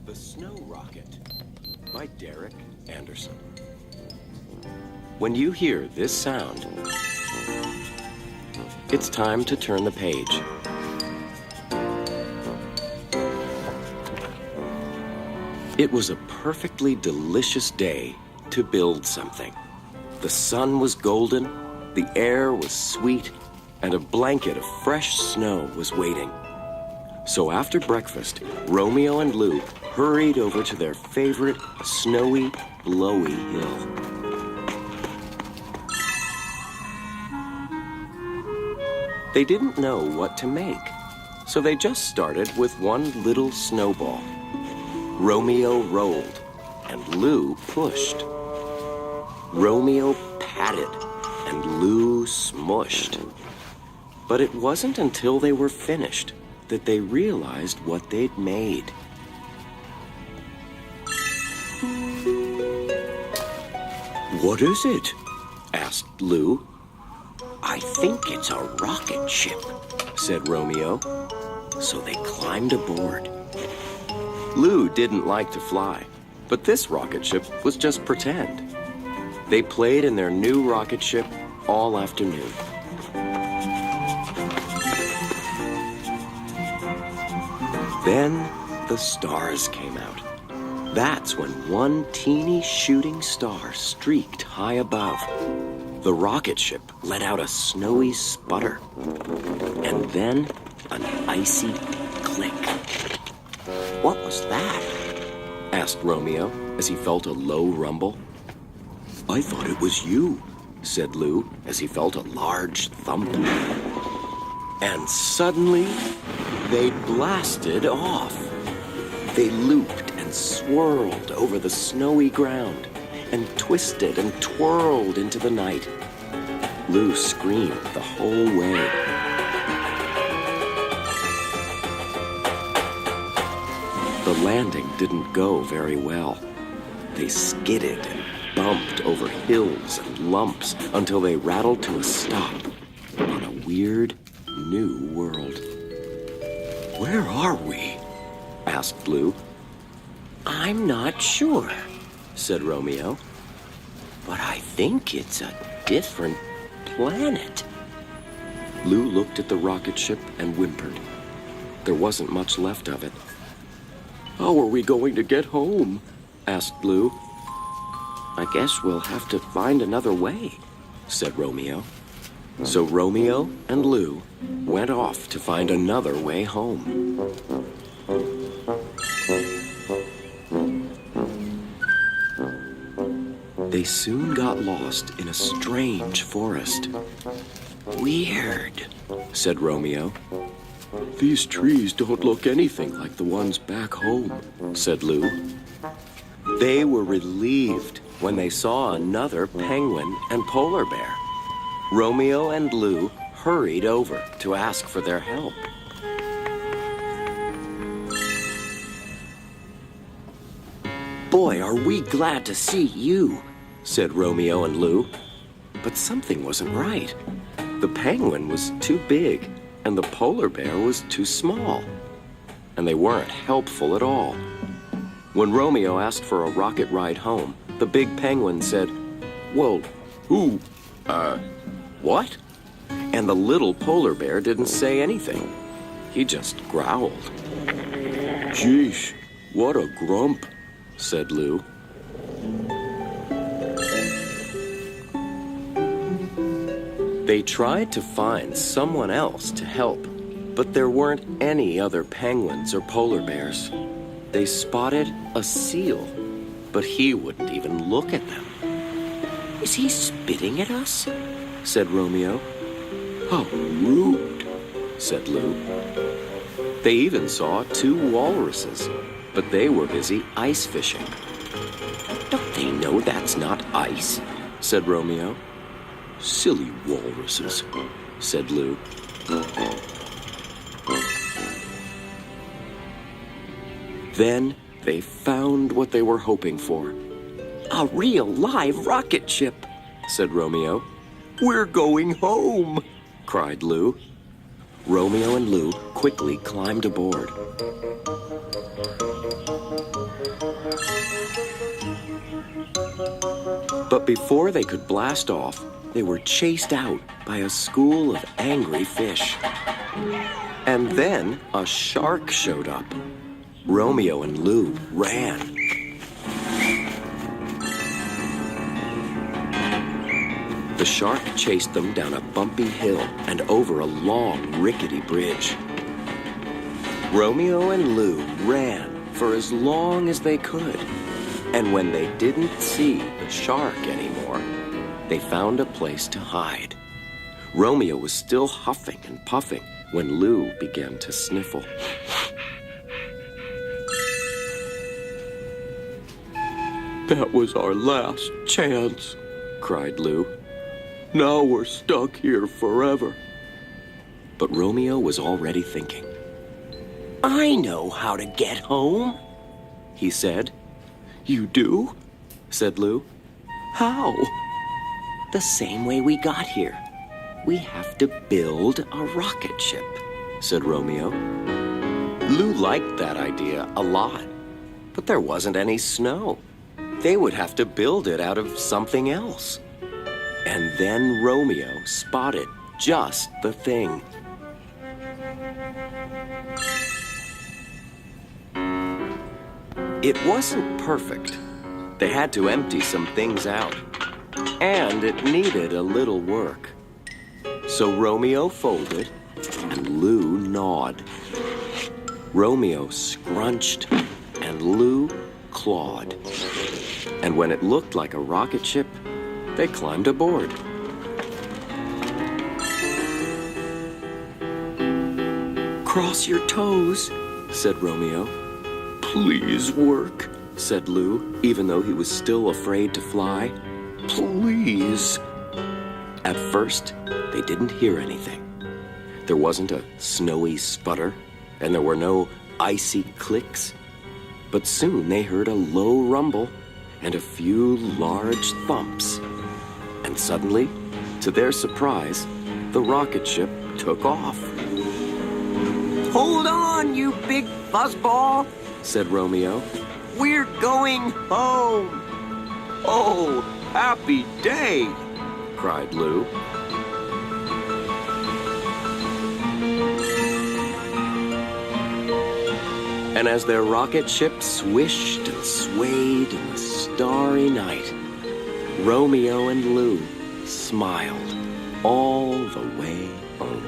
The Snow Rocket by Derek Anderson. When you hear this sound, it's time to turn the page. It was a perfectly delicious day to build something. The sun was golden, the air was sweet, and a blanket of fresh snow was waiting. So after breakfast, Romeo and Lou hurried over to their favorite snowy, blowy hill. They didn't know what to make, so they just started with one little snowball. Romeo rolled, and Lou pushed. Romeo patted, and Lou smushed. But it wasn't until they were finished that they realized what they'd made. "What is it?" asked Lou. "I think it's a rocket ship," said Romeo. So they climbed aboard. Lou didn't like to fly, but this rocket ship was just pretend. They played in their new rocket ship all afternoon. Then the stars came out. That's when one teeny shooting star streaked high above. The rocket ship let out a snowy sputter, and then an icy click. "What was that?" asked Romeo as he felt a low rumble. "I thought it was you," said Lou as he felt a large thump. And suddenly, they blasted off. They looped and swirled over the snowy ground and twisted and twirled into the night. Lou screamed the whole way. The landing didn't go very well. They skidded and bumped over hills and lumps until they rattled to a stop on a weird new world. "Where are we?" asked Lou. "I'm not sure," said Romeo. "But I think it's a different planet." Lou looked at the rocket ship and whimpered. There wasn't much left of it. "How are we going to get home?" asked Lou. "I guess we'll have to find another way," said Romeo. So Romeo and Lou went off to find another way home. They soon got lost in a strange forest. "Weird," said Romeo. "These trees don't look anything like the ones back home," said Lou. They were relieved when they saw another penguin and polar bear. Romeo and Lou hurried over to ask for their help. "Boy, are we glad to see you," said Romeo and Lou. But something wasn't right. The penguin was too big, and the polar bear was too small. And they weren't helpful at all. When Romeo asked for a rocket ride home, the big penguin said, "Well, what?" And the little polar bear didn't say anything. He just growled. "Geesh, what a grump," said Lou. They tried to find someone else to help, but there weren't any other penguins or polar bears. They spotted a seal, but he wouldn't even look at them. "Is he spitting at us?" said Romeo. "How rude," said Lou. They even saw two walruses, but they were busy ice fishing. "Don't they know that's not ice?" said Romeo. "Silly walruses," said Lou. Then they found what they were hoping for. "A real live rocket ship," said Romeo. "We're going home," cried Lou. Romeo and Lou quickly climbed aboard. But before they could blast off, they were chased out by a school of angry fish. And then a shark showed up. Romeo and Lou ran. The shark chased them down a bumpy hill and over a long, rickety bridge. Romeo and Lou ran for as long as they could. And when they didn't see the shark anymore, they found a place to hide. Romeo was still huffing and puffing when Lou began to sniffle. "That was our last chance," cried Lou. "Now we're stuck here forever." But Romeo was already thinking. "I know how to get home," he said. "You do?" said Lou. "How?" "The same way we got here. We have to build a rocket ship," said Romeo. Lou liked that idea a lot, but there wasn't any snow. They would have to build it out of something else. And then Romeo spotted just the thing. It wasn't perfect. They had to empty some things out, and it needed a little work. So Romeo folded, and Lou gnawed. Romeo scrunched, and Lou clawed. And when it looked like a rocket ship, they climbed aboard. "Cross your toes," said Romeo. "Please work," said Lou, even though he was still afraid to fly. "Please." At first, they didn't hear anything. There wasn't a snowy sputter, and there were no icy clicks. But soon they heard a low rumble and a few large thumps. And suddenly, to their surprise, the rocket ship took off. "Hold on, you big fuzzball," said Romeo. "We're going home." "Oh, happy day," cried Lou. And as their rocket ship swished and swayed in the starry night, Romeo and Lou smiled all the way home.